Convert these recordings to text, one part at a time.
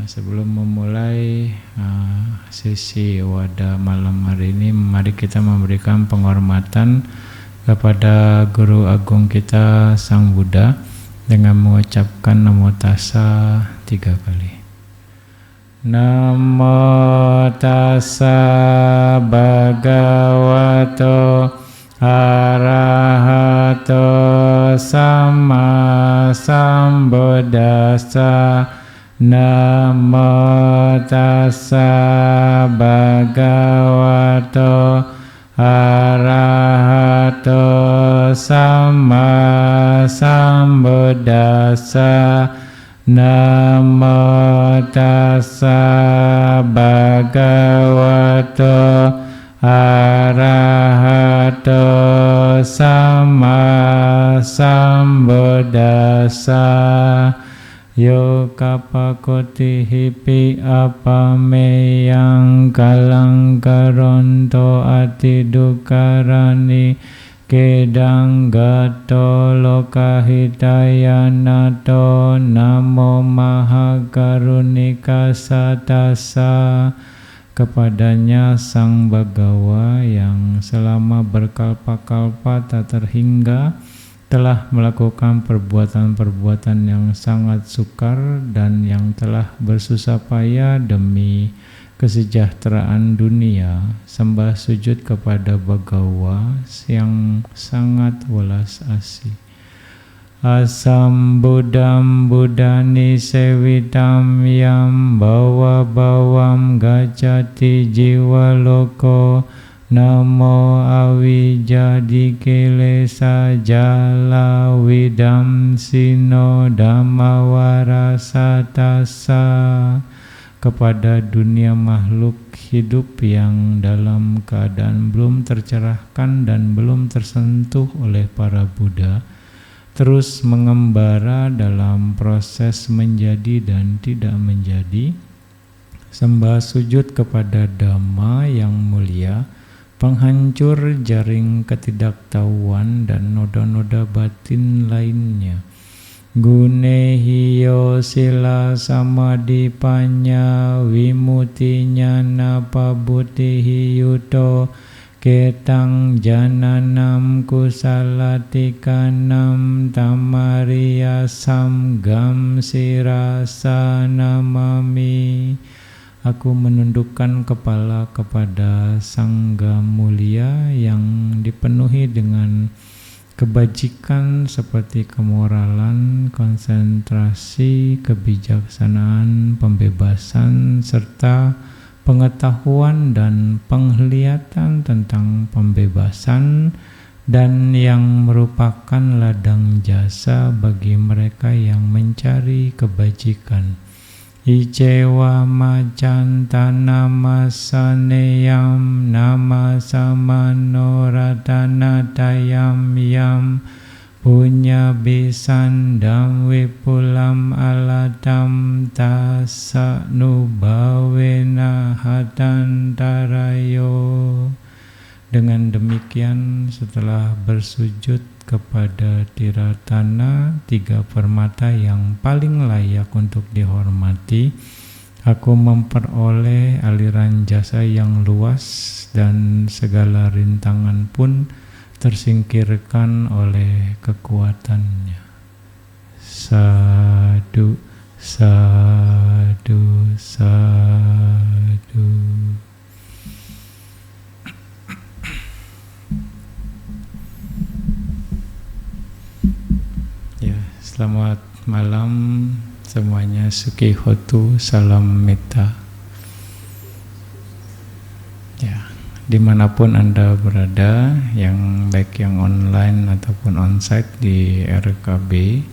Sebelum memulai sesi wadah malam hari ini, mari kita memberikan penghormatan kepada Guru Agung kita Sang Buddha dengan mengucapkan Namo Tassa 3 kali. Namo Tassa Bhagavato Arahato Sama Sambuddhassa. Namo Tassa Bhagavato Arahato Sama Sambuddhassa. Namo Tassa Bhagavato Arahato Sama Sambuddhassa. Yo kapakoti hipi apameyang kalang karonto atidukarani kedang gato lokahitayanato namo mahakarunika satasa. Kepadanya Sang Bhagawa yang selama berkalpa-kalpa tak terhingga telah melakukan perbuatan-perbuatan yang sangat sukar dan yang telah bersusah payah demi kesejahteraan dunia, sembah sujud kepada Bhagawa yang sangat welas asih. Asam Buddham Buddhani sevitam yam bawa bawam gacati jiwa loko. Namo awijadikilesa jala widam sino dhammawarasatasa. Kepada dunia makhluk hidup yang dalam keadaan belum tercerahkan dan belum tersentuh oleh para Buddha, terus mengembara dalam proses menjadi dan tidak menjadi, sembah sujud kepada Dhamma yang mulia, penghancur jaring ketidaktahuan dan noda-noda batin lainnya. Gune hiyo sila samadipanya wimutinya napabutihi yuto ketang jananam kusalatikanam tamariya samgam sirasa namami. Aku menundukkan kepala kepada Sangga mulia yang dipenuhi dengan kebajikan seperti kemoralan, konsentrasi, kebijaksanaan, pembebasan, serta pengetahuan dan penglihatan tentang pembebasan, dan yang merupakan ladang jasa bagi mereka yang mencari kebajikan. Icewa macanta namasaneyam namasamanoratanatayam yam punya bisandam wipulam alatam tasa nubawena hatantarayo. Dengan demikian, setelah bersujud kepada Tiratana, 3 permata yang paling layak untuk dihormati, aku memperoleh aliran jasa yang luas dan segala rintangan pun tersingkirkan oleh kekuatannya. Sadu, sadu, sadu. Selamat malam semuanya, Suki Hotu, salam metta. Ya, dimanapun Anda berada, yang baik yang online ataupun onsite di RKB,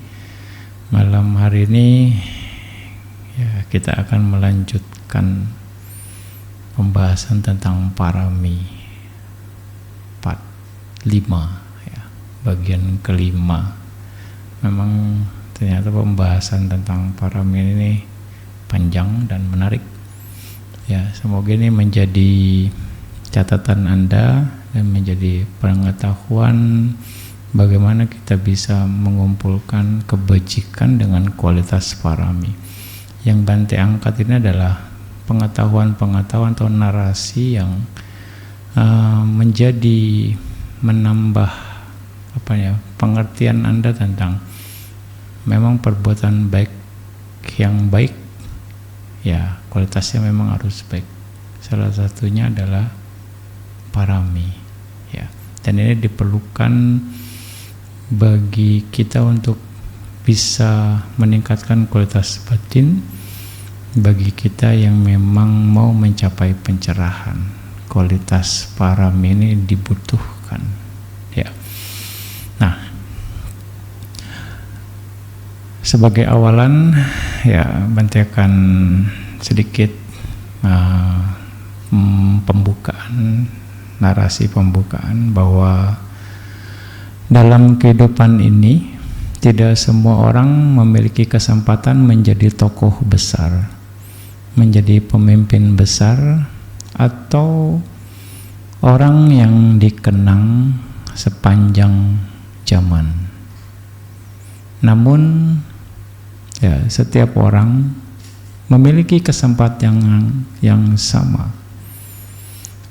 malam hari ini ya kita akan melanjutkan pembahasan tentang parami part 5 ya, bagian kelima. Memang ternyata pembahasan tentang parami ini panjang dan menarik. Ya, semoga ini menjadi catatan Anda dan menjadi pengetahuan bagaimana kita bisa mengumpulkan kebajikan dengan kualitas parami. Yang Bante angkat ini adalah pengetahuan-pengetahuan atau narasi yang menjadi menambah pengertian Anda tentang memang perbuatan baik yang baik ya kualitasnya memang harus baik. Salah satunya adalah parami ya. Dan ini diperlukan bagi kita untuk bisa meningkatkan kualitas batin bagi kita yang memang mau mencapai pencerahan. Kualitas parami ini dibutuhkan ya. Nah, sebagai awalan ya Bante akan sedikit pembukaan, narasi pembukaan bahwa dalam kehidupan ini tidak semua orang memiliki kesempatan menjadi tokoh besar, menjadi pemimpin besar, atau orang yang dikenang sepanjang zaman. Namun, ya setiap orang memiliki kesempatan yang sama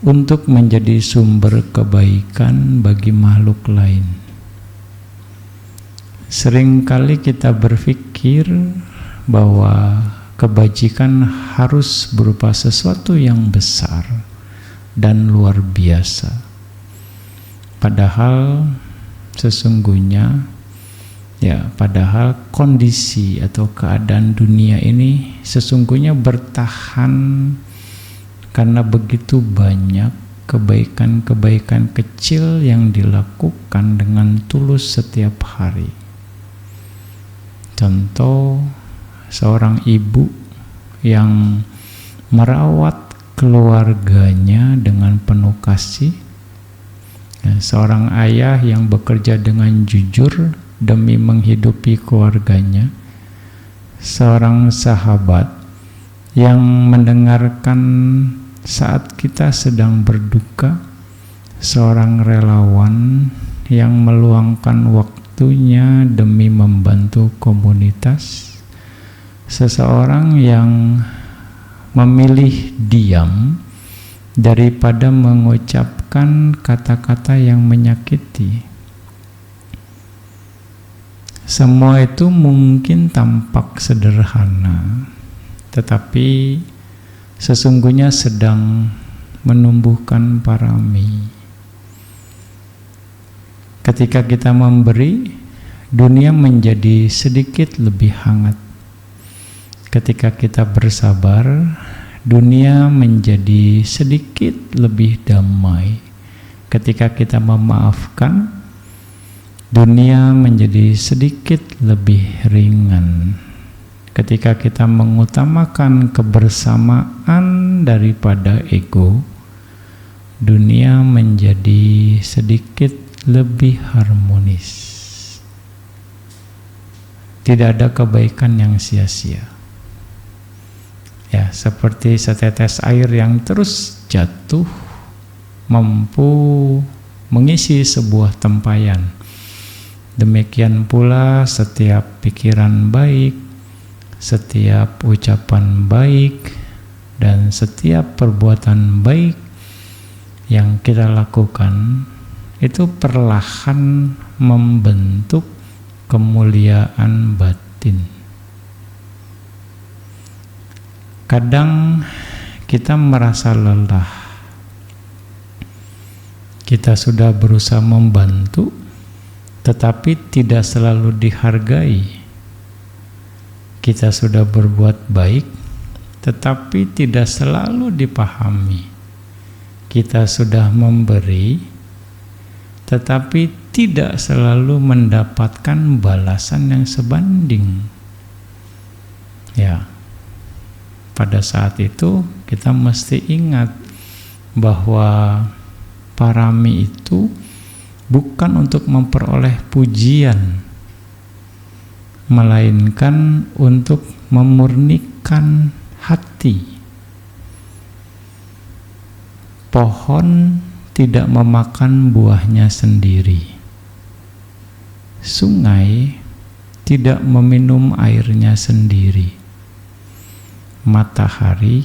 untuk menjadi sumber kebaikan bagi makhluk lain. Seringkali kita berpikir bahwa kebajikan harus berupa sesuatu yang besar dan luar biasa. Padahal sesungguhnya padahal kondisi atau keadaan dunia ini sesungguhnya bertahan karena begitu banyak kebaikan-kebaikan kecil yang dilakukan dengan tulus setiap hari. Contoh, seorang ibu yang merawat keluarganya dengan penuh kasih, seorang ayah yang bekerja dengan jujur demi menghidupi keluarganya, seorang sahabat yang mendengarkan saat kita sedang berduka, seorang relawan yang meluangkan waktunya demi membantu komunitas, seseorang yang memilih diam daripada mengucapkan kata-kata yang menyakiti. Semua itu mungkin tampak sederhana, tetapi sesungguhnya sedang menumbuhkan parami. Ketika kita memberi, dunia menjadi sedikit lebih hangat. Ketika kita bersabar, dunia menjadi sedikit lebih damai. Ketika kita memaafkan, dunia menjadi sedikit lebih ringan. Ketika kita mengutamakan kebersamaan daripada ego, dunia menjadi sedikit lebih harmonis. Tidak ada kebaikan yang sia-sia. Ya, seperti setetes air yang terus jatuh mampu mengisi sebuah tempayan. Demikian pula setiap pikiran baik, setiap ucapan baik, dan setiap perbuatan baik yang kita lakukan itu perlahan membentuk kemuliaan batin. Kadang kita merasa lelah. Kita sudah berusaha membantu, tetapi tidak selalu dihargai. Kita sudah berbuat baik, tetapi tidak selalu dipahami. Kita sudah memberi, tetapi tidak selalu mendapatkan balasan yang sebanding. Ya, pada saat itu kita mesti ingat bahwa parami itu bukan untuk memperoleh pujian, melainkan untuk memurnikan hati. Pohon tidak memakan buahnya sendiri. Sungai tidak meminum airnya sendiri. matahari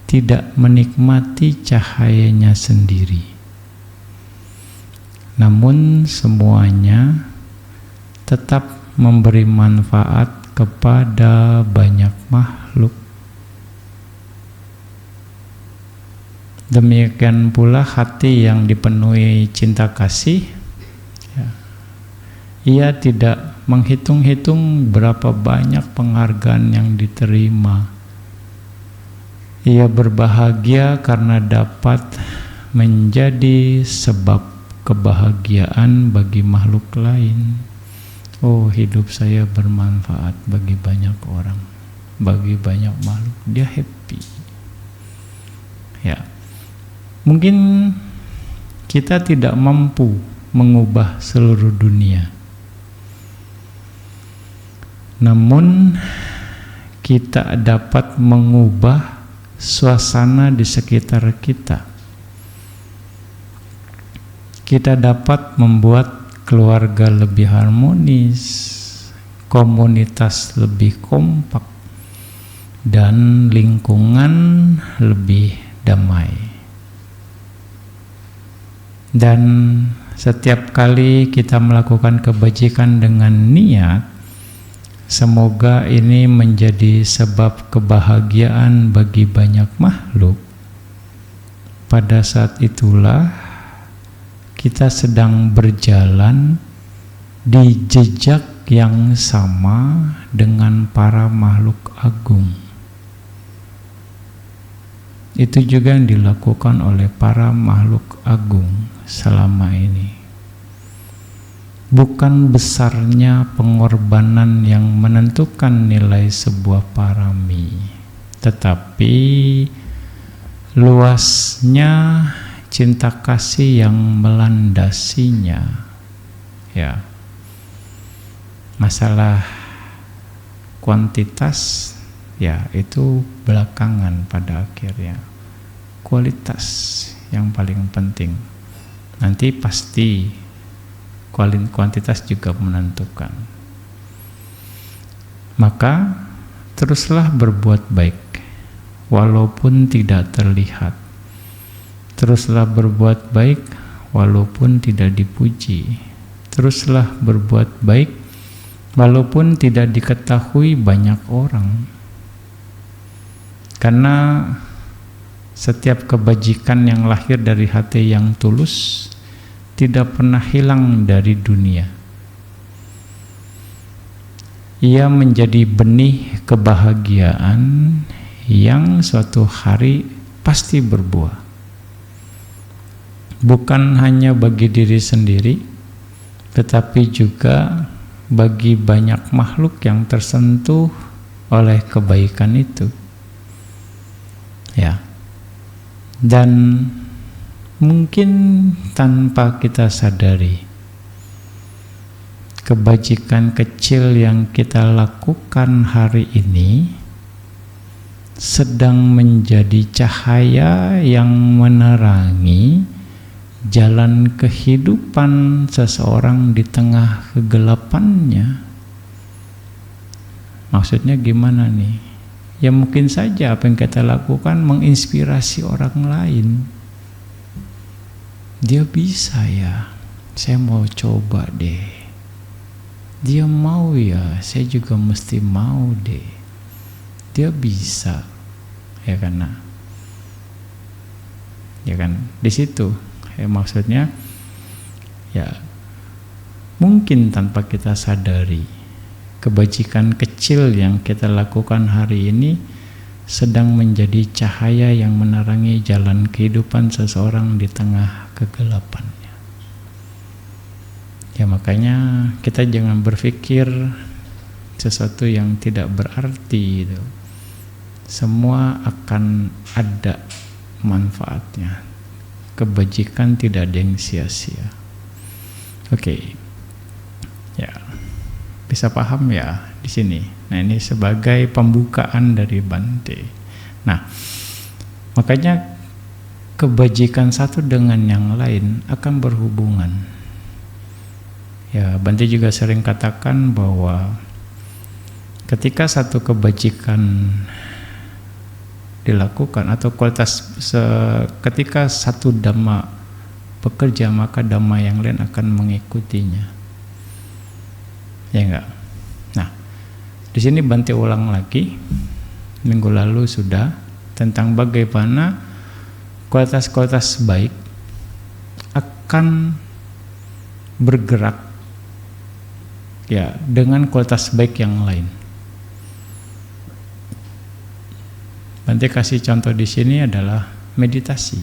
tidak menikmati cahayanya sendiri, namun semuanya tetap memberi manfaat kepada banyak makhluk. Demikian pula hati yang dipenuhi cinta kasih, ya, ia tidak menghitung-hitung berapa banyak penghargaan yang diterima. Ia berbahagia karena dapat menjadi sebab kebahagiaan bagi makhluk lain. Oh, hidup saya bermanfaat bagi banyak orang, bagi banyak makhluk. Dia happy. Ya, mungkin kita tidak mampu mengubah seluruh dunia, namun kita dapat mengubah suasana di sekitar kita. Kita dapat membuat keluarga lebih harmonis, komunitas lebih kompak, dan lingkungan lebih damai. Dan setiap kali kita melakukan kebajikan dengan niat, semoga ini menjadi sebab kebahagiaan bagi banyak makhluk. Pada saat itulah kita sedang berjalan di jejak yang sama dengan para makhluk agung. Itu juga yang dilakukan oleh para makhluk agung selama ini. Bukan besarnya pengorbanan yang menentukan nilai sebuah parami, tetapi luasnya cinta kasih yang melandasinya. Ya, masalah kuantitas ya itu belakangan pada akhirnya. Kualitas yang paling penting. Nanti pasti kuantitas juga menentukan. Maka teruslah berbuat baik walaupun tidak terlihat. Teruslah berbuat baik walaupun tidak dipuji. Teruslah berbuat baik walaupun tidak diketahui banyak orang. Karena setiap kebajikan yang lahir dari hati yang tulus tidak pernah hilang dari dunia. Ia menjadi benih kebahagiaan yang suatu hari pasti berbuah. Bukan hanya bagi diri sendiri, tetapi juga bagi banyak makhluk yang tersentuh oleh kebaikan itu. Ya. Dan mungkin tanpa kita sadari, kebajikan kecil yang kita lakukan hari ini sedang menjadi cahaya yang menerangi jalan kehidupan seseorang di tengah kegelapannya. Maksudnya gimana nih? Ya mungkin saja apa yang kita lakukan menginspirasi orang lain. Dia bisa ya, saya mau coba deh. Dia mau ya, saya juga mesti mau deh. Dia bisa, ya kan? Ya kan, di situ. Ya, maksudnya ya mungkin tanpa kita sadari kebajikan kecil yang kita lakukan hari ini sedang menjadi cahaya yang menerangi jalan kehidupan seseorang di tengah kegelapannya. Ya makanya kita jangan berpikir sesuatu yang tidak berarti itu. Semua akan ada manfaatnya. Kebajikan tidak ada yang sia-sia. Oke. Ya. Bisa paham ya di sini. Nah, ini sebagai pembukaan dari Bante. Nah, makanya kebajikan satu dengan yang lain akan berhubungan. Ya, Bante juga sering katakan bahwa ketika satu kebajikan dilakukan, atau kualitas ketika satu dhamma bekerja, maka dhamma yang lain akan mengikutinya. Ya enggak? Nah, di sini Bante ulang lagi. Minggu lalu sudah tentang bagaimana kualitas-kualitas baik akan bergerak ya dengan kualitas baik yang lain. Bante kasih contoh di sini adalah meditasi.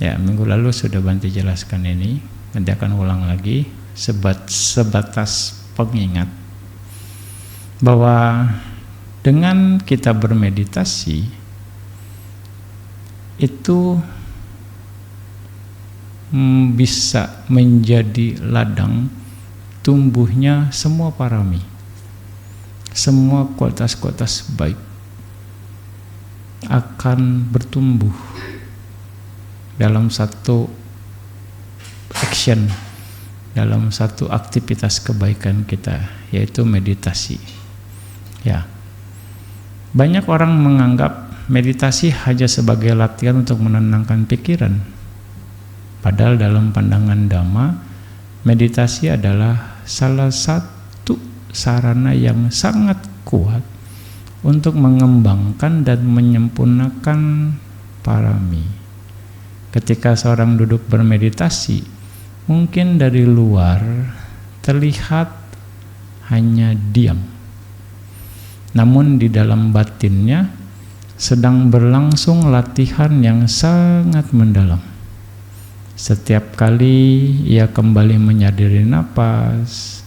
Ya, minggu lalu sudah Bante jelaskan ini. Bante akan ulang lagi sebatas pengingat bahwa dengan kita bermeditasi itu bisa menjadi ladang tumbuhnya semua parami, semua kualitas-kualitas baik akan bertumbuh dalam satu action, dalam satu aktivitas kebaikan kita, yaitu meditasi. Ya, banyak orang menganggap meditasi hanya sebagai latihan untuk menenangkan pikiran. Padahal dalam pandangan Dhamma, meditasi adalah salah satu sarana yang sangat kuat untuk mengembangkan dan menyempurnakan parami. Ketika seorang duduk bermeditasi, mungkin dari luar terlihat hanya diam, namun di dalam batinnya sedang berlangsung latihan yang sangat mendalam. Setiap kali ia kembali menyadari napas,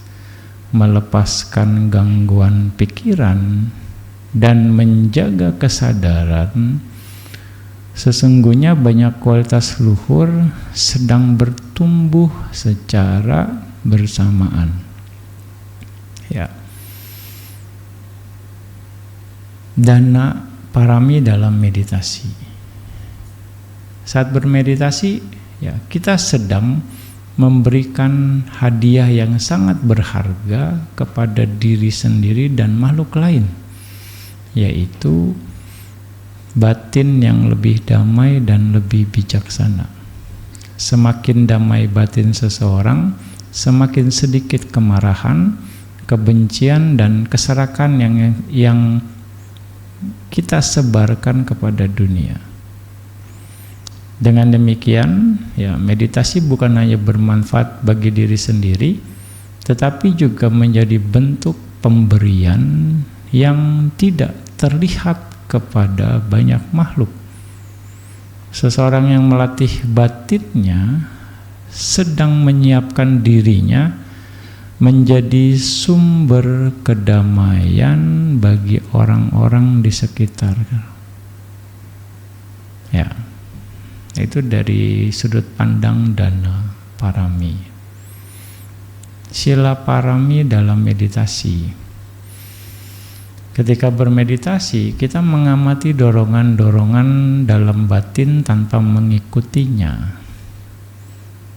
melepaskan gangguan pikiran, dan menjaga kesadaran, sesungguhnya banyak kualitas luhur sedang bertumbuh secara bersamaan. Ya. Dana parami dalam meditasi. Saat bermeditasi, ya, kita sedang memberikan hadiah yang sangat berharga kepada diri sendiri dan makhluk lain, yaitu batin yang lebih damai dan lebih bijaksana. Semakin damai batin seseorang, semakin sedikit kemarahan, kebencian, dan keserakan yang kita sebarkan kepada dunia. Dengan demikian, ya, meditasi bukan hanya bermanfaat bagi diri sendiri, tetapi juga menjadi bentuk pemberian yang tidak terlihat kepada banyak makhluk. Seseorang yang melatih batinnya sedang menyiapkan dirinya menjadi sumber kedamaian bagi orang-orang di sekitar. Ya, itu dari sudut pandang dana parami. Sila parami dalam meditasi. Ketika bermeditasi, kita mengamati dorongan-dorongan dalam batin tanpa mengikutinya.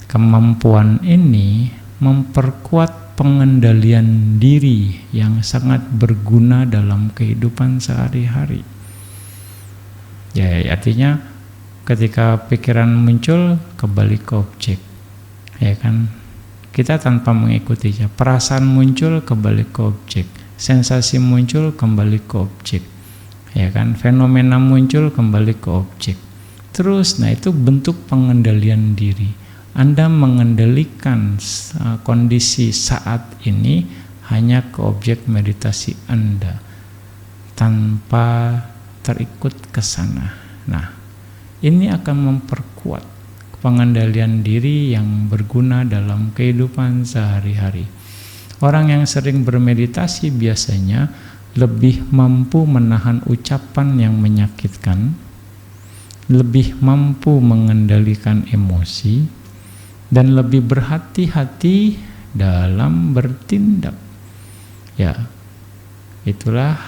Kemampuan ini memperkuat pengendalian diri yang sangat berguna dalam kehidupan sehari-hari. Ya, artinya ketika pikiran muncul, kembali ke objek. Ya kan? Kita tanpa mengikutinya. Perasaan muncul, kembali ke objek. Sensasi muncul, kembali ke objek, ya kan? Fenomena muncul, kembali ke objek. Terus, nah itu bentuk pengendalian diri. Anda mengendalikan kondisi saat ini hanya ke objek meditasi Anda, tanpa terikut ke sana. Nah, ini akan memperkuat pengendalian diri yang berguna dalam kehidupan sehari-hari. Orang yang sering bermeditasi biasanya lebih mampu menahan ucapan yang menyakitkan, lebih mampu mengendalikan emosi, dan lebih berhati-hati dalam bertindak. Ya, itulah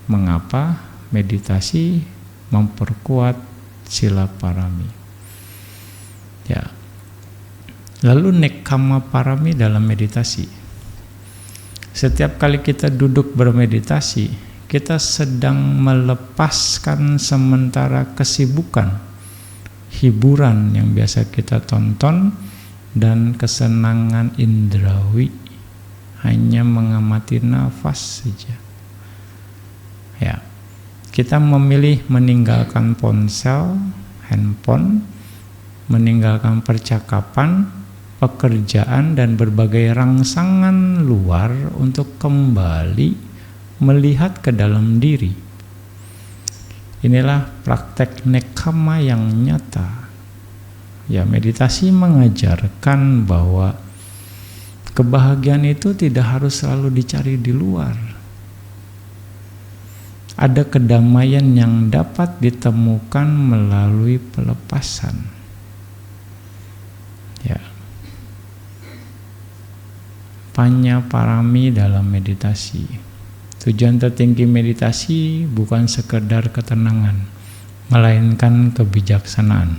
mengapa meditasi memperkuat sila parami. Ya. Lalu nekkhamma parami dalam meditasi. Setiap kali kita duduk bermeditasi, kita sedang melepaskan sementara kesibukan, hiburan yang biasa kita tonton, dan kesenangan indrawi, hanya mengamati nafas saja. Ya, kita memilih meninggalkan ponsel, handphone, meninggalkan percakapan, pekerjaan, dan berbagai rangsangan luar untuk kembali melihat ke dalam diri. Inilah praktek nekama yang nyata. Ya, meditasi mengajarkan bahwa kebahagiaan itu tidak harus selalu dicari di luar. Ada kedamaian yang dapat ditemukan melalui pelepasan. Ya. Panya parami dalam meditasi. Tujuan tertinggi meditasi bukan sekedar ketenangan, melainkan kebijaksanaan.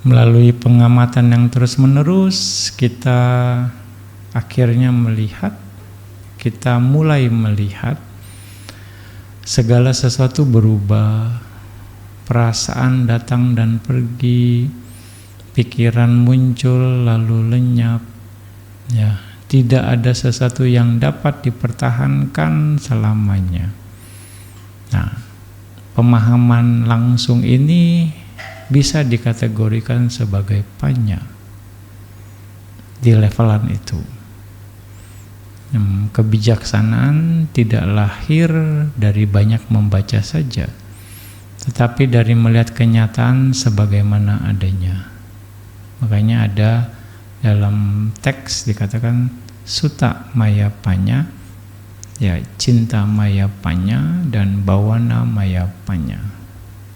Melalui pengamatan yang terus-menerus, kita akhirnya kita mulai melihat segala sesuatu berubah, perasaan datang dan pergi, pikiran muncul lalu lenyap. Ya, tidak ada sesuatu yang dapat dipertahankan selamanya. Nah, pemahaman langsung ini bisa dikategorikan sebagai panya di levelan itu. Kebijaksanaan tidak lahir dari banyak membaca saja, tetapi dari melihat kenyataan sebagaimana adanya. Makanya ada dalam teks dikatakan Sutta Maya Panya, ya, cinta Maya Panya, dan Bawana Maya Panya.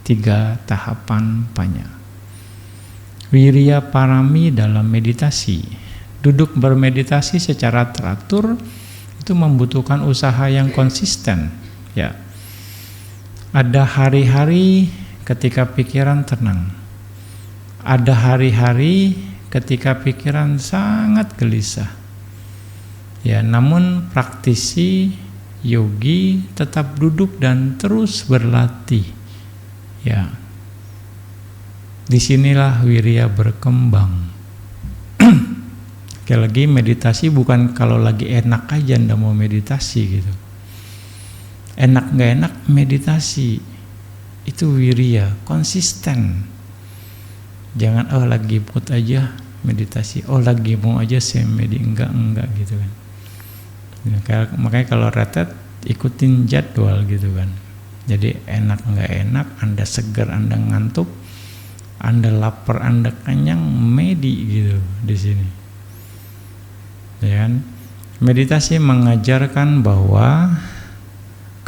3 tahapan panya. Wirya parami dalam meditasi. Duduk bermeditasi secara teratur itu membutuhkan usaha yang konsisten. Ya, ada hari-hari ketika pikiran tenang. Ada hari-hari ketika pikiran sangat gelisah. Ya, namun praktisi yogi tetap duduk dan terus berlatih. Ya, disinilah wirya berkembang. Sekali lagi, meditasi bukan kalau lagi enak aja ndak mau meditasi gitu. Enak nggak enak meditasi, itu wirya, konsisten. Jangan lagi mood aja meditasi, lagi mau aja saya enggak gitu kan. Makanya kalau retret ikutin jadwal gitu kan. Jadi enak nggak enak, Anda segar, Anda ngantuk, Anda lapar, Anda kenyang, medi gitu di sini. Ya kan? Meditasi mengajarkan bahwa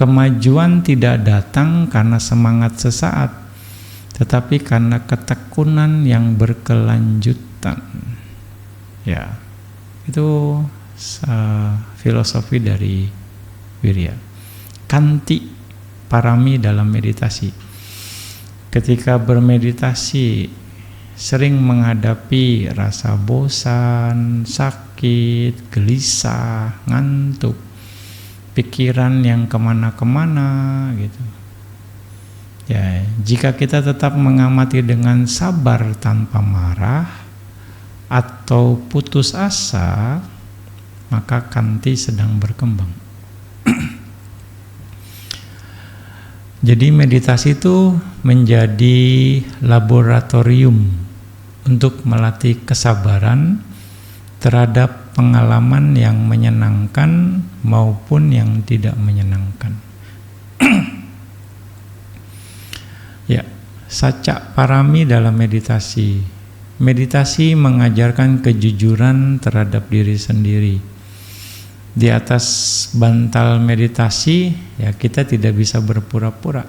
kemajuan tidak datang karena semangat sesaat, tetapi karena ketekunan yang berkelanjutan. Ya, itu filosofi dari wirya. Kanti parami dalam meditasi. Ketika bermeditasi sering menghadapi rasa bosan, sakit, gelisah, ngantuk, pikiran yang kemana-kemana gitu. Ya, jika kita tetap mengamati dengan sabar tanpa marah atau putus asa, maka kanti sedang berkembang. Jadi meditasi itu menjadi laboratorium untuk melatih kesabaran terhadap pengalaman yang menyenangkan maupun yang tidak menyenangkan. Ya, saca parami dalam meditasi. Meditasi mengajarkan kejujuran terhadap diri sendiri. Di atas bantal meditasi, ya, kita tidak bisa berpura-pura.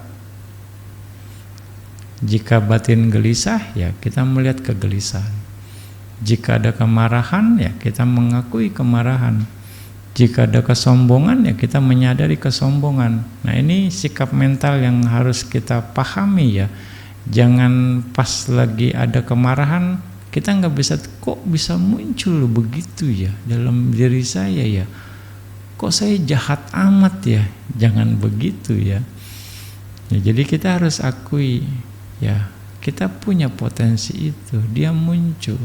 Jika batin gelisah, ya kita melihat kegelisahan. Jika ada kemarahan, ya kita mengakui kemarahan. Jika ada kesombongan, ya kita menyadari kesombongan. Nah, ini sikap mental yang harus kita pahami ya. Jangan pas lagi ada kemarahan, kita nggak bisa, kok bisa muncul begitu ya dalam diri saya ya. kok saya jahat amat ya? Jangan begitu ya. Jadi kita harus akui ya, kita punya potensi itu, dia muncul.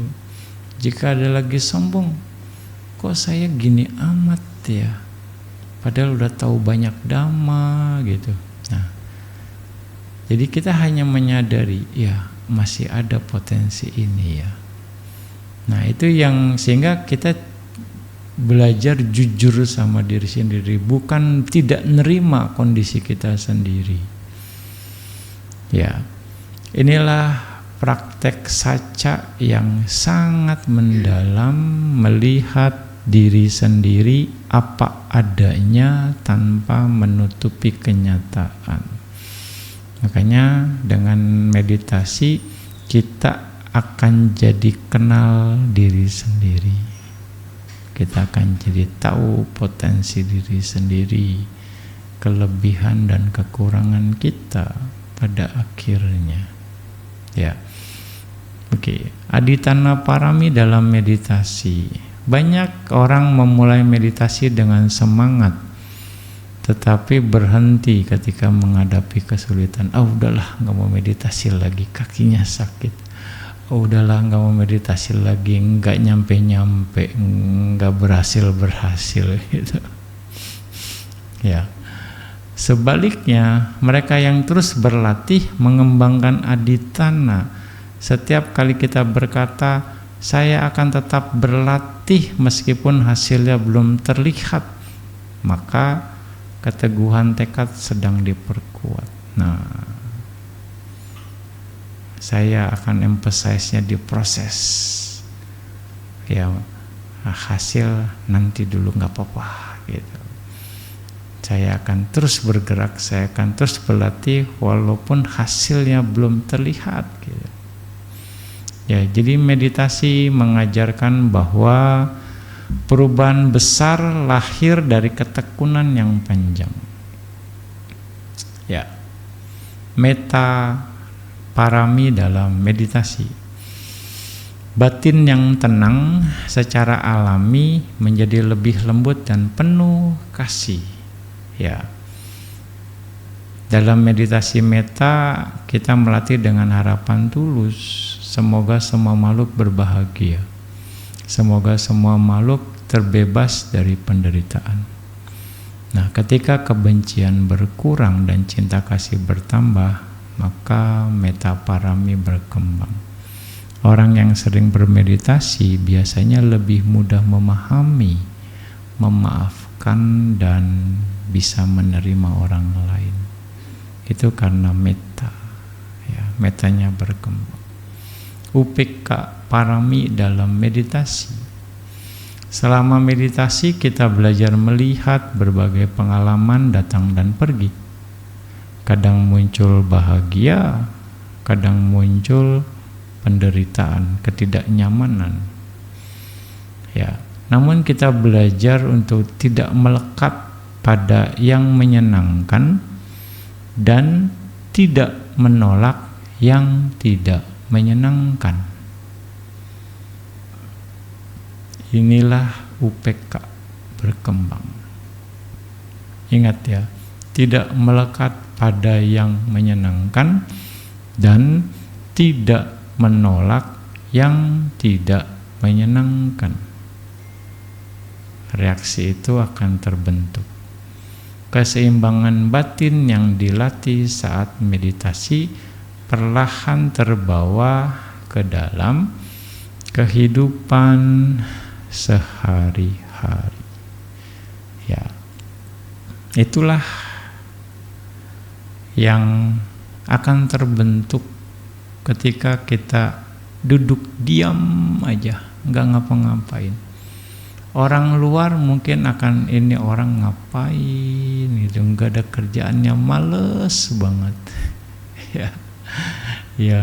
Jika ada lagi sombong, kok saya gini amat ya? Padahal udah tahu banyak dhamma gitu. Nah, jadi kita hanya menyadari ya masih ada potensi ini ya. Nah itu yang sehingga kita belajar jujur sama diri sendiri, bukan tidak nerima kondisi kita sendiri. Ya, inilah praktek saca yang sangat mendalam, melihat diri sendiri apa adanya tanpa menutupi kenyataan. Makanya dengan meditasi kita akan jadi kenal diri sendiri. Kita akan jadi tahu potensi diri sendiri, kelebihan dan kekurangan kita pada akhirnya. Ya. Oke, Aditana Parami dalam meditasi. Banyak orang memulai meditasi dengan semangat, tetapi berhenti ketika menghadapi kesulitan. Udahlah, nggak mau meditasi lagi, kakinya sakit. Udahlah, nggak mau meditasi lagi, nggak nyampe, nggak berhasil gitu. Ya. Sebaliknya, mereka yang terus berlatih mengembangkan aditana. Setiap kali kita berkata, saya akan tetap berlatih meskipun hasilnya belum terlihat, maka keteguhan tekad sedang diperkuat. Nah, saya akan emphasize-nya di proses. Ya, hasil nanti dulu nggak apa-apa gitu. Saya akan terus bergerak, saya akan terus berlatih walaupun hasilnya belum terlihat gitu. Ya, jadi meditasi mengajarkan bahwa perubahan besar lahir dari ketekunan yang panjang. Ya. Metta parami dalam meditasi. Batin yang tenang secara alami menjadi lebih lembut dan penuh kasih. Ya. Dalam meditasi metta kita melatih dengan harapan tulus, semoga semua makhluk berbahagia. Semoga semua makhluk terbebas dari penderitaan. Nah, ketika kebencian berkurang dan cinta kasih bertambah, maka metta parami berkembang. Orang yang sering bermeditasi biasanya lebih mudah memahami, memaafkan, dan bisa menerima orang lain. Itu karena metta, ya, mettanya berkembang. Upekkha parami dalam meditasi. Selama meditasi kita belajar melihat berbagai pengalaman datang dan pergi. Kadang muncul bahagia, kadang muncul penderitaan, ketidaknyamanan. Ya, namun kita belajar untuk tidak melekat pada yang menyenangkan dan tidak menolak yang tidak menyenangkan. Inilah upekkha berkembang. Ingat ya, tidak melekat pada yang menyenangkan dan tidak menolak yang tidak menyenangkan. Reaksi itu akan terbentuk. Keseimbangan batin yang dilatih saat meditasi perlahan terbawa ke dalam kehidupan sehari-hari. Ya, itulah yang akan terbentuk ketika kita duduk diam aja, nggak ngapa-ngapain. Orang luar mungkin akan, ini orang ngapain itu, nggak ada kerjaannya, males banget. Ya, ya,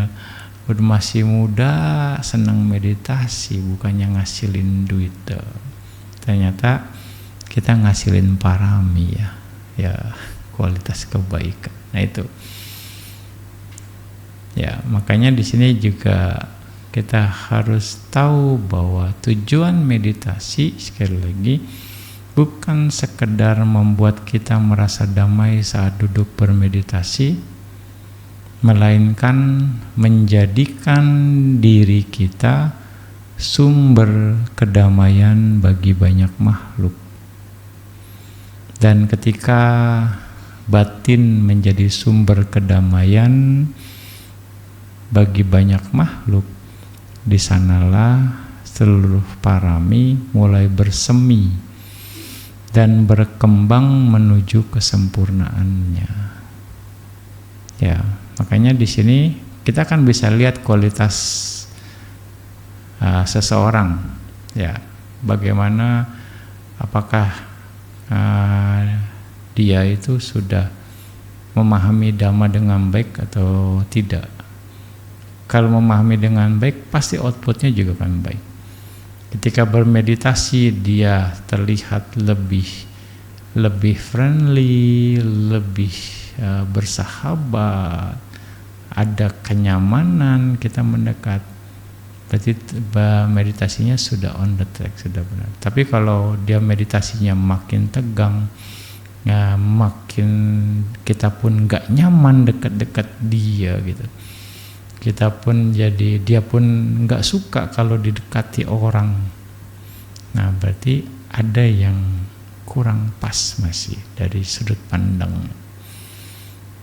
udah masih muda senang meditasi, bukannya ngasilin duit. Ternyata kita ngasilin parami ya, ya, kualitas kebaikan. Nah itu, ya, makanya di sini juga kita harus tahu bahwa tujuan meditasi sekali lagi bukan sekedar membuat kita merasa damai saat duduk bermeditasi, melainkan menjadikan diri kita sumber kedamaian bagi banyak makhluk. Dan ketika batin menjadi sumber kedamaian bagi banyak makhluk, di sanalah seluruh parami mulai bersemi dan berkembang menuju kesempurnaannya. Ya, makanya di sini kita kan bisa lihat kualitas seseorang, ya, bagaimana, apakah dia itu sudah memahami Dhamma dengan baik atau tidak. Kalau memahami dengan baik, pasti outputnya juga akan baik. Ketika bermeditasi, dia terlihat lebih friendly, lebih bersahabat, ada kenyamanan kita mendekat. Berarti meditasinya sudah on the track, sudah benar. Tapi kalau dia meditasinya makin tegang, ya makin kita pun nggak nyaman dekat-dekat dia gitu. Kita pun jadi, dia pun nggak suka kalau didekati orang. Nah, berarti ada yang kurang pas masih dari sudut pandang.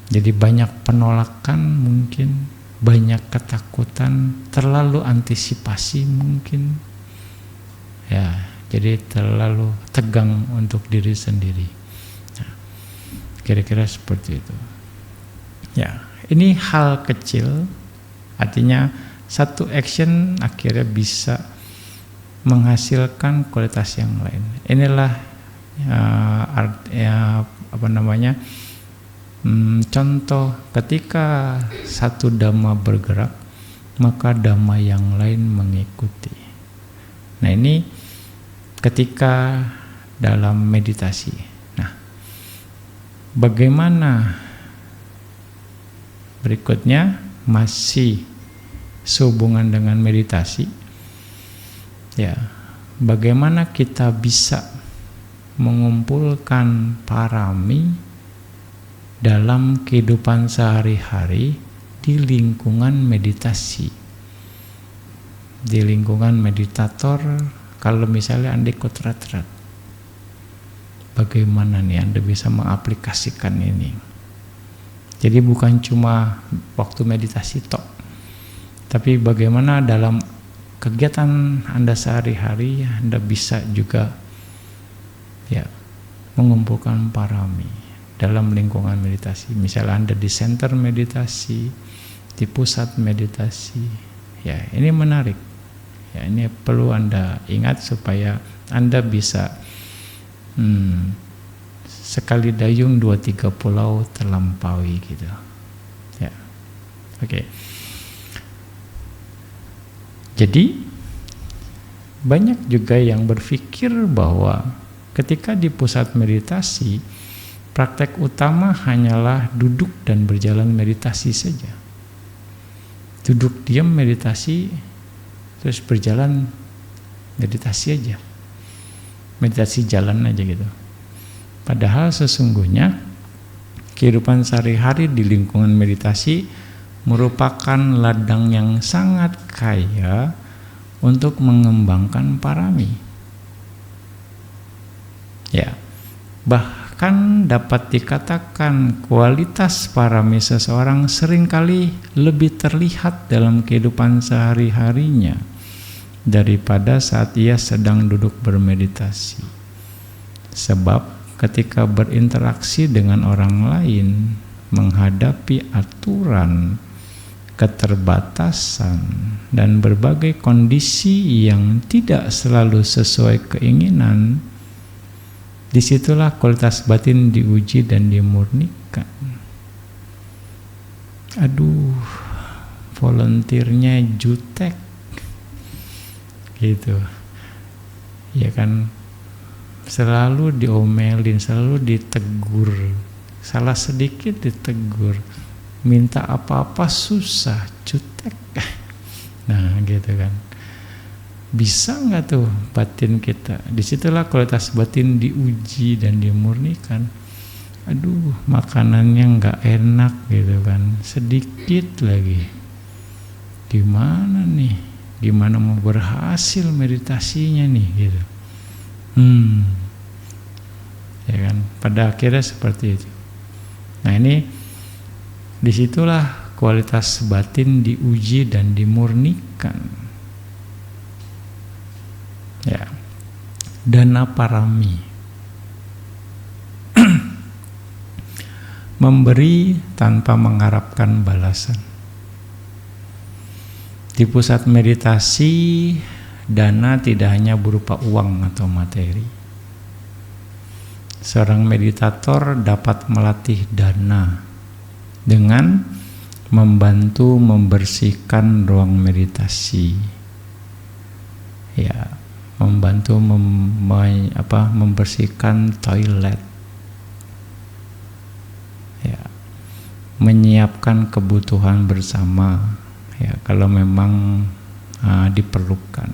Jadi banyak penolakan mungkin, banyak ketakutan, terlalu antisipasi mungkin. Ya, jadi terlalu tegang untuk diri sendiri. Nah, kira-kira seperti itu. Ya, ini hal kecil. Artinya satu action akhirnya bisa menghasilkan kualitas yang lain. Inilah contoh ketika satu dhamma bergerak, maka dhamma yang lain mengikuti. Nah, ini ketika dalam meditasi. Nah, bagaimana berikutnya masih sehubungan dengan meditasi, ya, bagaimana kita bisa mengumpulkan parami dalam kehidupan sehari-hari di lingkungan meditasi, di lingkungan meditator. Kalau misalnya Anda ikut retret, bagaimana nih Anda bisa mengaplikasikan ini? Jadi bukan cuma waktu meditasi tok, tapi bagaimana dalam kegiatan Anda sehari-hari Anda bisa juga, ya, mengumpulkan parami dalam lingkungan meditasi. Misalnya Anda di center meditasi, di pusat meditasi, ya, ini menarik. Ya, ini perlu Anda ingat supaya Anda bisa sekali dayung 2-3 pulau terlampaui gitu. Ya. Oke. Jadi banyak juga yang berpikir bahwa ketika di pusat meditasi, praktek utama hanyalah duduk dan berjalan meditasi saja. Duduk diam meditasi, terus berjalan meditasi aja. Meditasi jalan aja gitu. Padahal sesungguhnya kehidupan sehari-hari di lingkungan meditasi merupakan ladang yang sangat kaya untuk mengembangkan parami. Ya, bahkan dapat dikatakan kualitas parami seseorang seringkali lebih terlihat dalam kehidupan sehari-harinya daripada saat ia sedang duduk bermeditasi. Sebab ketika berinteraksi dengan orang lain, menghadapi aturan, keterbatasan, dan berbagai kondisi yang tidak selalu sesuai keinginan, disitulah kualitas batin diuji dan dimurnikan. Aduh, volunteernya jutek gitu, ya kan, selalu diomelin, selalu ditegur, salah sedikit ditegur, minta apa-apa susah, jutek. Nah gitu kan. Bisa nggak tuh batin kita? Disitulah kualitas batin diuji dan dimurnikan. Aduh, makanannya nggak enak gitu kan, sedikit lagi. Gimana nih? Gimana mau berhasil meditasinya nih gitu? Ya kan? Pada akhirnya seperti itu. Nah ini disitulah kualitas batin diuji dan dimurnikan. Ya, dana parami, memberi tanpa mengharapkan balasan. Di pusat meditasi, dana tidak hanya berupa uang atau materi. Seorang meditator dapat melatih dana dengan membantu membersihkan ruang meditasi. Ya, membantu membersihkan toilet, ya, menyiapkan kebutuhan bersama, ya, kalau memang diperlukan,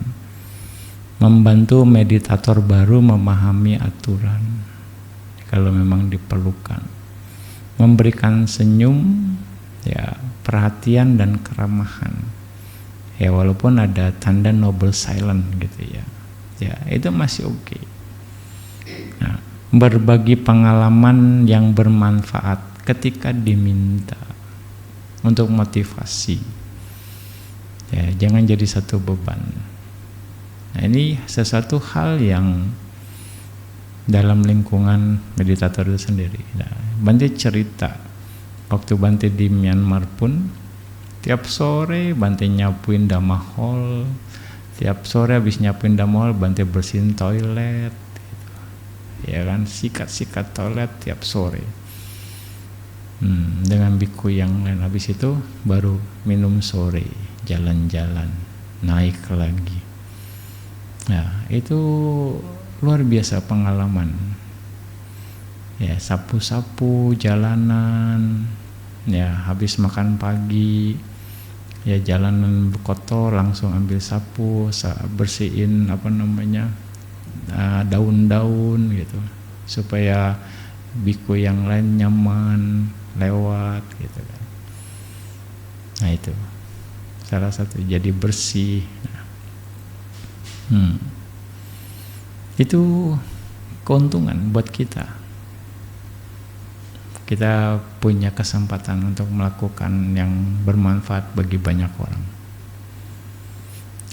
membantu meditator baru memahami aturan kalau memang diperlukan, memberikan senyum, ya, perhatian dan keramahan, ya, walaupun ada tanda noble silent gitu ya. Ya, itu masih oke. Nah, berbagi pengalaman yang bermanfaat ketika diminta untuk motivasi. Ya, jangan jadi satu beban. Nah, ini sesuatu hal yang dalam lingkungan meditator itu sendiri. Nah, Bante cerita waktu Bante di Myanmar pun tiap sore Bante nyapuin Dhamma Hall. Tiap sore habis nyapuin Dhamma Hall, Bante bersihin toilet, gitu. Ya kan, sikat toilet tiap sore. Dengan biku yang lain, habis itu baru minum sore, jalan-jalan, naik lagi. Nah, itu luar biasa pengalaman. Ya, sapu-sapu jalanan, ya, habis makan pagi, ya, jalanan kotor langsung ambil sapu, bersihin daun-daun gitu supaya biku yang lain nyaman lewat gitu kan. Nah, itu salah satu, jadi bersih. Itu keuntungan buat kita. Kita punya kesempatan untuk melakukan yang bermanfaat bagi banyak orang.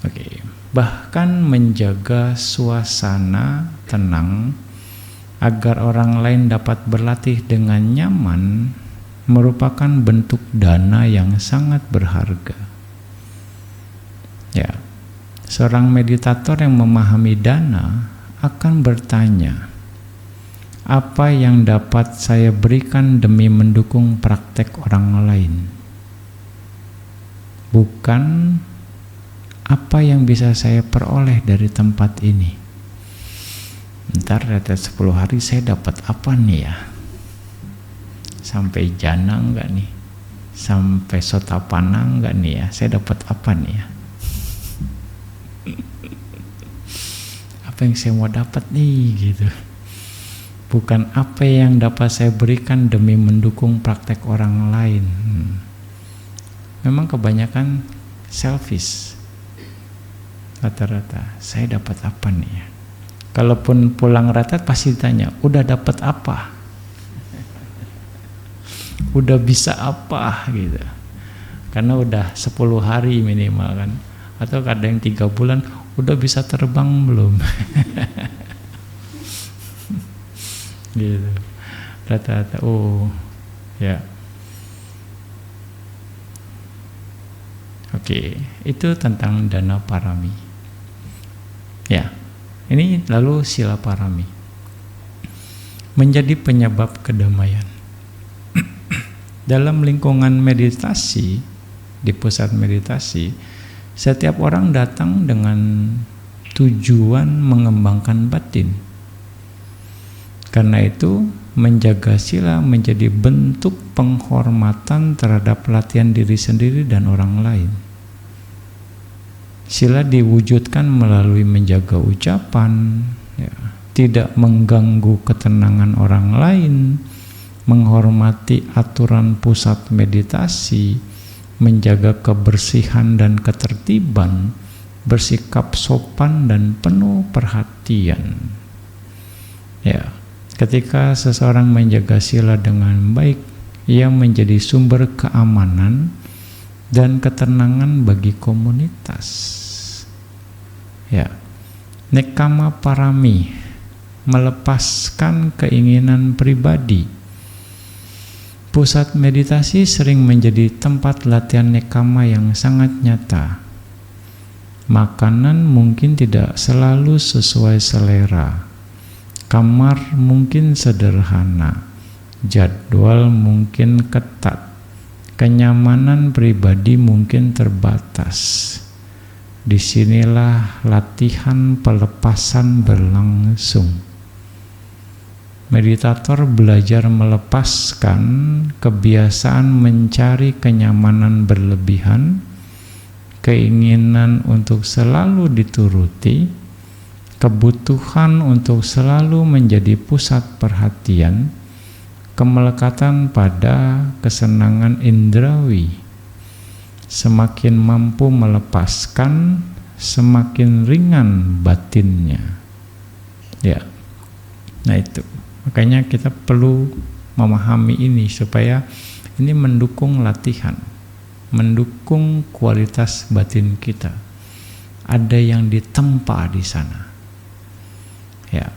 Oke. Bahkan menjaga suasana tenang agar orang lain dapat berlatih dengan nyaman merupakan bentuk dana yang sangat berharga. Ya. Seorang meditator yang memahami dana akan bertanya, apa yang dapat saya berikan demi mendukung praktek orang lain? Bukan apa yang bisa saya peroleh dari tempat ini. Ntar retret 10 hari saya dapat apa nih ya? Sampai jana enggak nih? Sampai sotapana enggak nih ya? Saya dapat apa nih ya? Apa yang saya mau dapat nih gitu. Bukan apa yang dapat saya berikan demi mendukung praktek orang lain. Memang kebanyakan selfish. Rata-rata, saya dapat apa nih ya? Kalaupun pulang retret pasti ditanya, udah dapat apa? Udah bisa apa gitu. Karena udah 10 hari minimal kan. Atau kadang 3 bulan, udah bisa terbang belum? Gitu. Rata-rata, oh ya. Oke, itu tentang dana parami. Ya, ini lalu sila parami. Menjadi penyebab kedamaian. Dalam lingkungan meditasi, di pusat meditasi, setiap orang datang dengan tujuan mengembangkan batin. Karena itu, menjaga sila menjadi bentuk penghormatan terhadap latihan diri sendiri dan orang lain. Sila diwujudkan melalui menjaga ucapan, ya, tidak mengganggu ketenangan orang lain, menghormati aturan pusat meditasi, menjaga kebersihan dan ketertiban, bersikap sopan dan penuh perhatian. Ya, ketika seseorang menjaga sila dengan baik, ia menjadi sumber keamanan dan ketenangan bagi komunitas. Ya, Nekkhamma Parami, melepaskan keinginan pribadi. Pusat meditasi sering menjadi tempat latihan nekkhamma yang sangat nyata. Makanan mungkin tidak selalu sesuai selera. Kamar mungkin sederhana. Jadwal mungkin ketat. Kenyamanan pribadi mungkin terbatas. Disinilah latihan pelepasan berlangsung. Meditator belajar melepaskan kebiasaan mencari kenyamanan berlebihan, keinginan untuk selalu dituruti, kebutuhan untuk selalu menjadi pusat perhatian, kemelekatan pada kesenangan indrawi. Semakin mampu melepaskan, semakin ringan batinnya. Ya, nah itu. Makanya kita perlu memahami ini supaya ini mendukung latihan, mendukung kualitas batin kita. Ada yang ditempa di sana. Ya,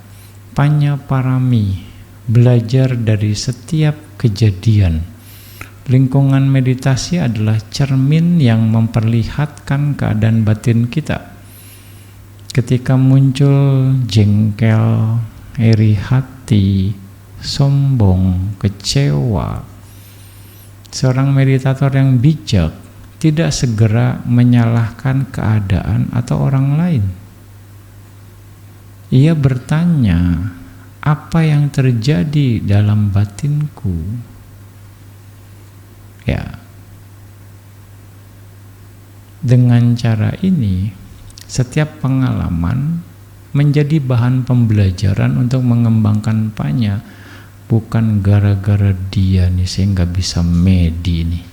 Panya Parami, belajar dari setiap kejadian. Lingkungan meditasi adalah cermin yang memperlihatkan keadaan batin kita. Ketika muncul jengkel, iri hati, sombong, kecewa, seorang meditator yang bijak tidak segera menyalahkan keadaan atau orang lain. Ia bertanya, apa yang terjadi dalam batinku? Ya, dengan cara ini setiap pengalaman menjadi bahan pembelajaran untuk mengembangkan panya. Bukan gara-gara dia nih saya nggak bisa medi nih,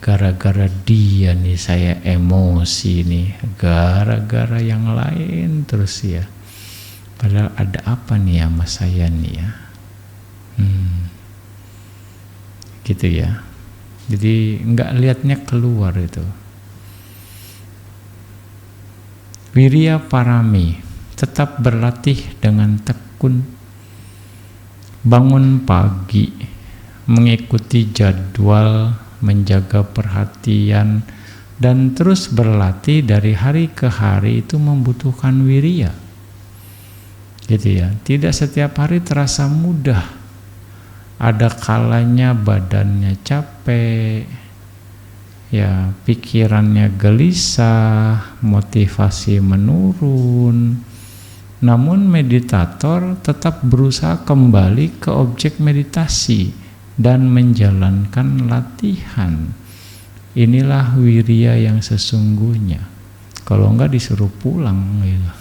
gara-gara dia nih saya emosi nih, gara-gara yang lain terus ya. Padahal ada apa nih sama saya nih ya, gitu ya. Jadi nggak lihatnya keluar itu. Wirya Parami, tetap berlatih dengan tekun. Bangun pagi, mengikuti jadwal, menjaga perhatian, dan terus berlatih dari hari ke hari itu membutuhkan wirya. Gitu ya. Tidak setiap hari terasa mudah. Ada kalanya badannya capek, ya pikirannya gelisah, motivasi menurun. Namun meditator tetap berusaha kembali ke objek meditasi dan menjalankan latihan. Inilah wirya yang sesungguhnya. Kalau enggak disuruh pulang gitu.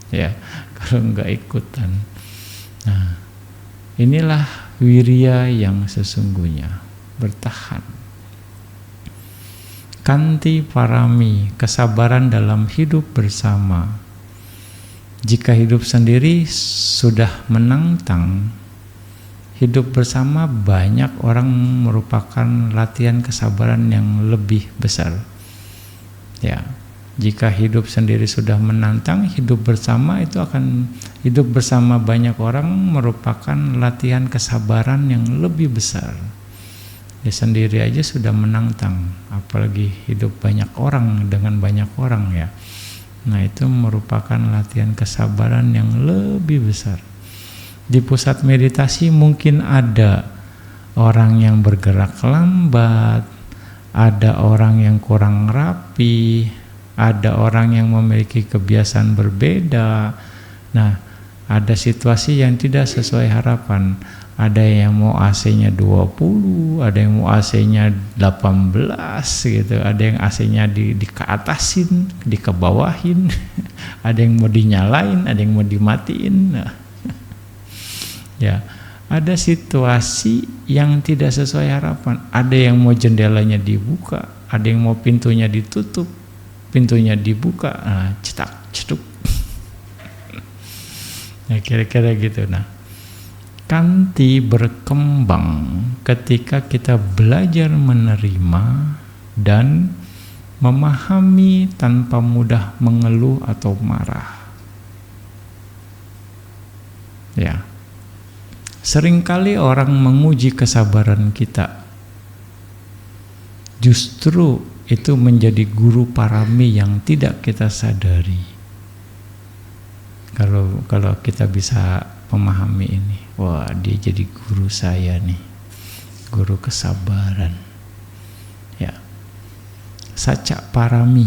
Ya, kalau enggak ikutan. Nah, inilah wirya yang sesungguhnya, bertahan. Khanti Parami, kesabaran dalam hidup bersama. Jika hidup sendiri sudah menantang, hidup bersama banyak orang merupakan latihan kesabaran yang lebih besar. Ya, jika hidup sendiri sudah menantang, hidup bersama itu akan hidup bersama banyak orang merupakan latihan kesabaran yang lebih besar. Ya sendiri aja sudah menantang, apalagi hidup banyak orang dengan banyak orang ya. Nah itu merupakan latihan kesabaran yang lebih besar. Di pusat meditasi mungkin ada orang yang bergerak lambat, ada orang yang kurang rapi, ada orang yang memiliki kebiasaan berbeda. Nah, ada situasi yang tidak sesuai harapan. ada yang mau AC-nya 20, ada yang mau AC-nya 18 gitu, ada yang AC-nya dikeatasin, dikebawahin, ada yang mau dinyalain, ada yang mau dimatiin. Nah, ya, ada situasi yang tidak sesuai harapan, ada yang mau jendelanya dibuka, ada yang mau pintunya ditutup, pintunya dibuka, nah, cetak ceduk. Nah, kira-kira gitu. Nah, kanti berkembang ketika kita belajar menerima dan memahami tanpa mudah mengeluh atau marah. Ya, seringkali orang menguji kesabaran kita. Justru itu menjadi guru parami yang tidak kita sadari. Kalau kita bisa memahami ini, wah, dia jadi guru saya nih, guru kesabaran. Ya, saca parami,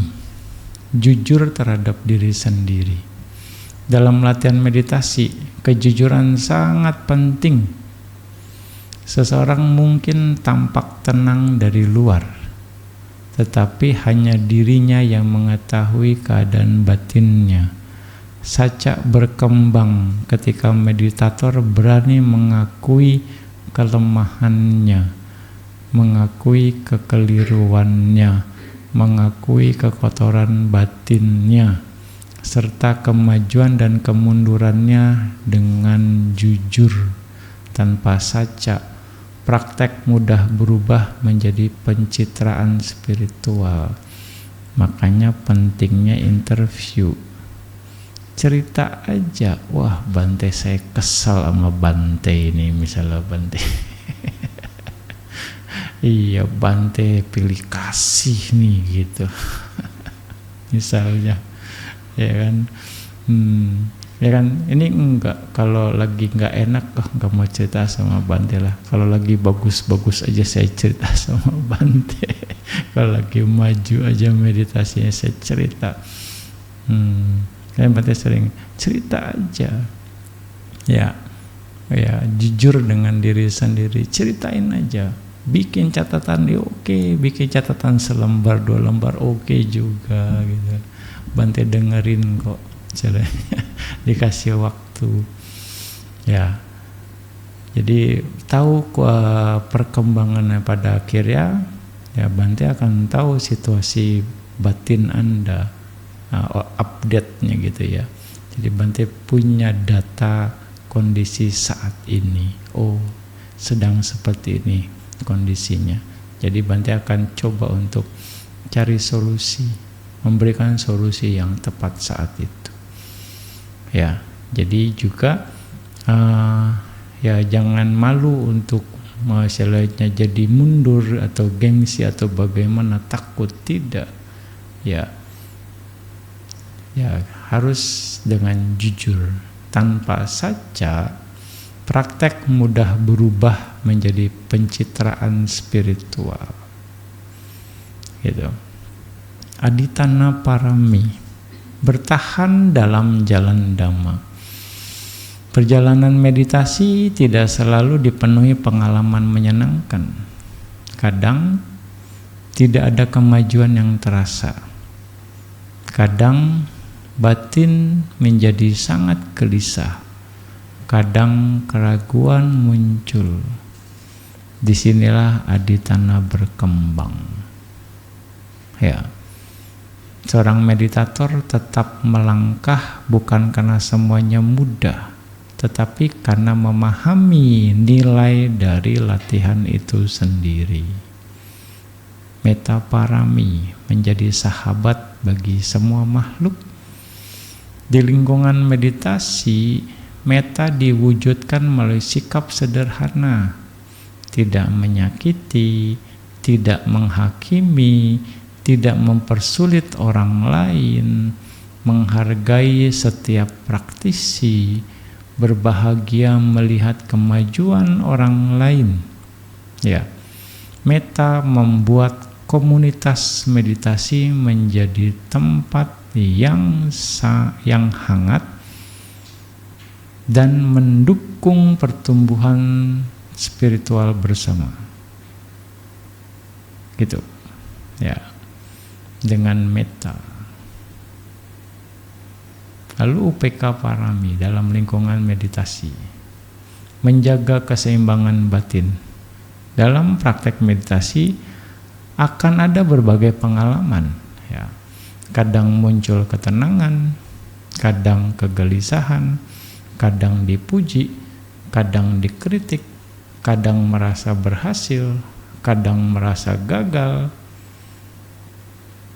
jujur terhadap diri sendiri. Dalam latihan meditasi, kejujuran sangat penting. Seseorang mungkin tampak tenang dari luar, tetapi hanya dirinya yang mengetahui keadaan batinnya. Saca berkembang ketika meditator berani mengakui kelemahannya, mengakui kekeliruannya, mengakui kekotoran batinnya, serta kemajuan dan kemundurannya dengan jujur. Tanpa saca, praktek mudah berubah menjadi pencitraan spiritual. Makanya pentingnya interview. Cerita aja, wah, Bante saya kesal sama Bante ini, misalnya Bante. Iya, Bante pilih kasih nih gitu. Misalnya, ya kan, ya kan, ini enggak, kalau lagi enggak enak, enggak mau cerita sama Bante lah. Kalau lagi bagus-bagus aja saya cerita sama Bante. Kalau lagi maju aja meditasinya saya cerita. Kayak Bante sering cerita aja, ya, jujur dengan diri sendiri, ceritain aja, bikin catatan, oke, bikin catatan selembar 2 lembar, oke juga gitu. Bante dengerin kok, caranya dikasih waktu, ya. Jadi tahu perkembangannya pada akhirnya, ya Bante akan tahu situasi batin Anda. Update-nya gitu ya. Jadi Bante punya data kondisi saat ini. Oh, sedang seperti ini kondisinya. Jadi Bante akan coba untuk cari solusi, memberikan solusi yang tepat saat itu. Ya, jadi juga ya jangan malu untuk misalnya jadi mundur atau gengsi atau bagaimana, takut, tidak. Ya, harus dengan jujur. Tanpa saca, praktek mudah berubah menjadi pencitraan spiritual. Gitu. Aditana parami, bertahan dalam jalan Dhamma. Perjalanan meditasi tidak selalu dipenuhi pengalaman menyenangkan. Kadang tidak ada kemajuan yang terasa. Kadang batin menjadi sangat gelisah, kadang keraguan muncul. Disinilah aditana berkembang. Ya, seorang meditator tetap melangkah bukan karena semuanya mudah, tetapi karena memahami nilai dari latihan itu sendiri. Metta parami menjadi sahabat bagi semua makhluk. Di lingkungan meditasi, metta diwujudkan melalui sikap sederhana, tidak menyakiti, tidak menghakimi, tidak mempersulit orang lain, menghargai setiap praktisi, berbahagia melihat kemajuan orang lain. Ya, metta membuat komunitas meditasi menjadi tempat yang hangat dan mendukung pertumbuhan spiritual bersama. Gitu. Ya. Dengan metta. Lalu UPK Parami dalam lingkungan meditasi. Menjaga keseimbangan batin. Dalam praktek meditasi akan ada berbagai pengalaman, ya. Kadang muncul ketenangan, kadang kegelisahan, kadang dipuji, kadang dikritik, kadang merasa berhasil, kadang merasa gagal,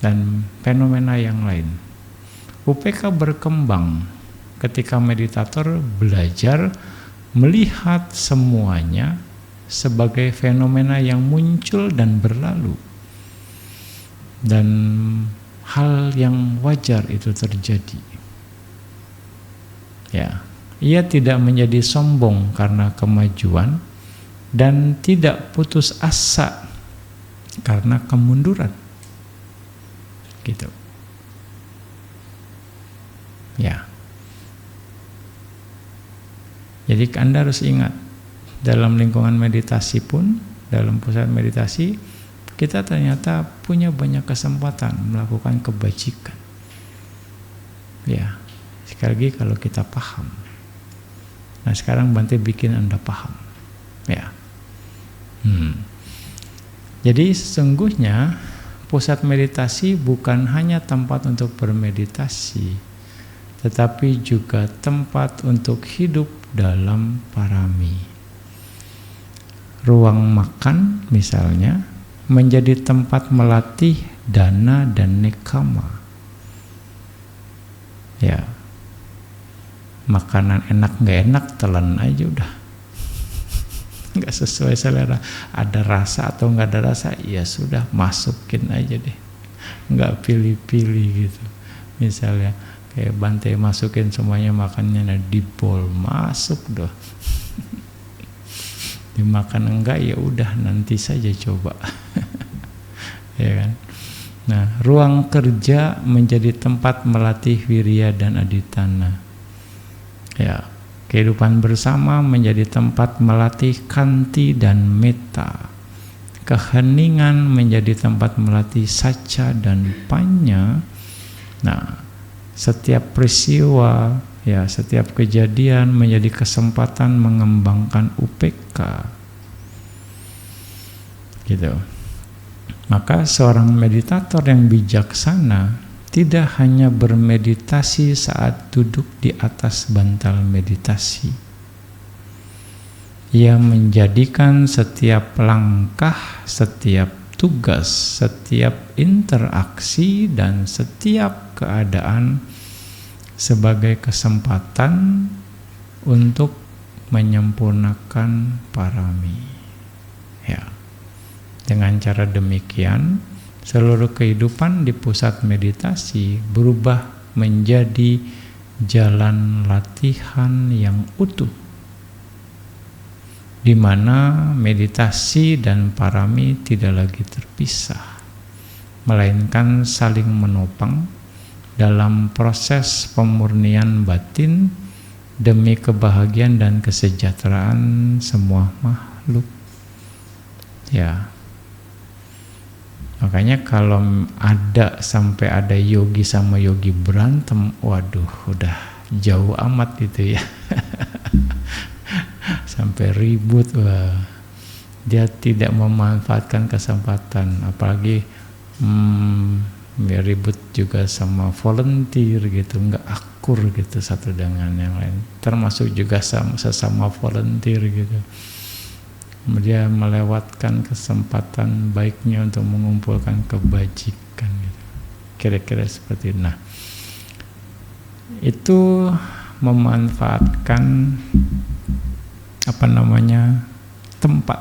dan fenomena yang lain. UPK berkembang ketika meditator belajar melihat semuanya sebagai fenomena yang muncul dan berlalu, dan hal yang wajar itu terjadi. Ya, ia tidak menjadi sombong karena kemajuan dan tidak putus asa karena kemunduran. Gitu. Ya. Jadi Anda harus ingat, dalam lingkungan meditasi pun, dalam pusat meditasi, kita ternyata punya banyak kesempatan melakukan kebajikan. Ya, sekali lagi kalau kita paham. Nah, sekarang Bante bikin Anda paham. Ya. Jadi sesungguhnya pusat meditasi bukan hanya tempat untuk bermeditasi, tetapi juga tempat untuk hidup dalam parami. Ruang makan misalnya menjadi tempat melatih dana dan nekama. Ya, makanan enak nggak enak telan aja udah, nggak sesuai selera. Ada rasa atau nggak ada rasa, ya sudah masukin aja deh, nggak pilih-pilih gitu. Misalnya kayak Bante masukin semuanya makannya di bowl, masuk doh. Dimakan enggak ya udah nanti saja coba. Ya kan. Nah, ruang kerja menjadi tempat melatih wirya dan aditana. Ya, kehidupan bersama menjadi tempat melatih kanti dan metta. Keheningan menjadi tempat melatih saca dan panya. Nah, setiap peristiwa, ya, setiap kejadian menjadi kesempatan mengembangkan UPK. Gitu. Maka seorang meditator yang bijaksana tidak hanya bermeditasi saat duduk di atas bantal meditasi. Ia menjadikan setiap langkah, setiap tugas, setiap interaksi, dan setiap keadaan sebagai kesempatan untuk menyempurnakan parami. Ya. Dengan cara demikian, seluruh kehidupan di pusat meditasi berubah menjadi jalan latihan yang utuh, di mana meditasi dan parami tidak lagi terpisah, melainkan saling menopang dalam proses pemurnian batin demi kebahagiaan dan kesejahteraan semua makhluk. Ya. Makanya kalau sampai ada yogi sama yogi berantem, waduh udah jauh amat gitu ya. Sampai ribut, wah. Dia tidak memanfaatkan kesempatan, apalagi ya ribut juga sama volunteer gitu, nggak akur gitu satu dengan yang lain. Termasuk juga sesama volunteer gitu. Dia melewatkan kesempatan baiknya untuk mengumpulkan kebajikan gitu. Kira-kira seperti itu. Nah, itu memanfaatkan tempat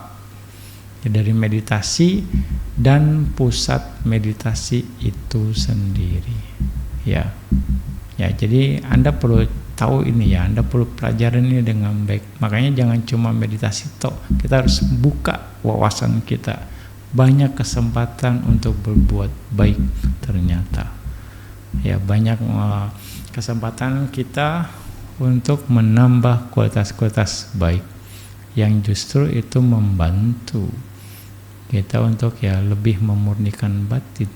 ya, dari meditasi dan pusat meditasi itu sendiri. Ya, jadi Anda perlu tahu ini ya, Anda perlu pelajaran ini dengan baik. Makanya jangan cuma meditasi toh, kita harus buka wawasan kita. Banyak kesempatan untuk berbuat baik ternyata. Ya, banyak kesempatan kita untuk menambah kualitas-kualitas baik yang justru itu membantu kita untuk ya lebih memurnikan batin.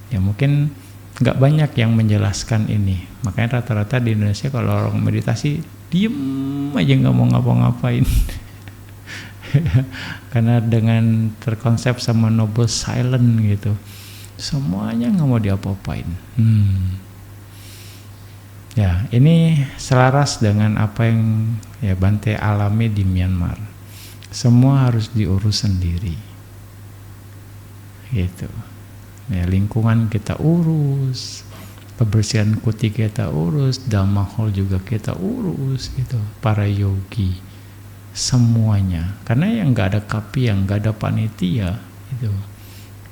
Ya mungkin nggak banyak yang menjelaskan ini, makanya rata-rata di Indonesia kalau orang meditasi diem aja nggak mau ngapa-ngapain. Karena dengan terkonsep sama noble silent gitu, semuanya nggak mau diapa-apain. Ya ini selaras dengan apa yang ya Bante alami di Myanmar. Semua harus diurus sendiri, gitu. Ya, lingkungan kita urus, kebersihan kuti kita urus, Dhamma hall juga kita urus, gitu. Para yogi, semuanya. Karena yang nggak ada kapi, yang nggak ada panitia, itu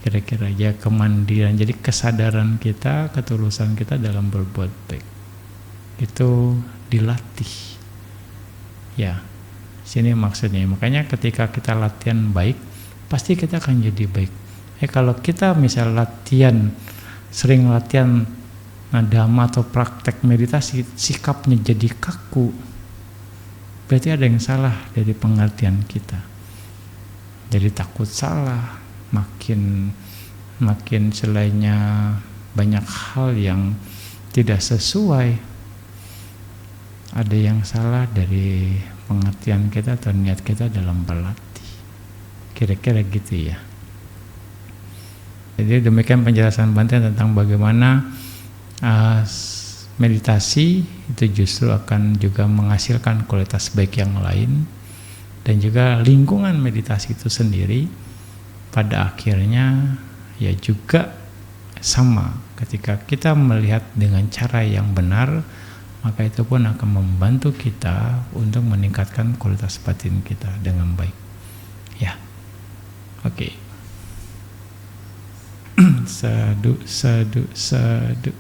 kira-kira ya kemandiran. Jadi kesadaran kita, ketulusan kita dalam berbuat baik itu dilatih. Ya. Sini maksudnya, makanya ketika kita latihan baik, pasti kita akan jadi baik. Kalau kita misal sering latihan dhamma atau praktek meditasi, sikapnya jadi kaku, berarti ada yang salah dari pengertian kita. Jadi takut salah, makin selainnya banyak hal yang tidak sesuai. Ada yang salah dari pengertian kita atau niat kita dalam berlatih, kira-kira gitu ya. Jadi demikian penjelasan Bante tentang bagaimana meditasi itu justru akan juga menghasilkan kualitas baik yang lain, dan juga lingkungan meditasi itu sendiri pada akhirnya ya juga sama. Ketika kita melihat dengan cara yang benar, maka itu pun akan membantu kita untuk meningkatkan kualitas batin kita dengan baik. Ya, oke. Sadu, sadu, sadu.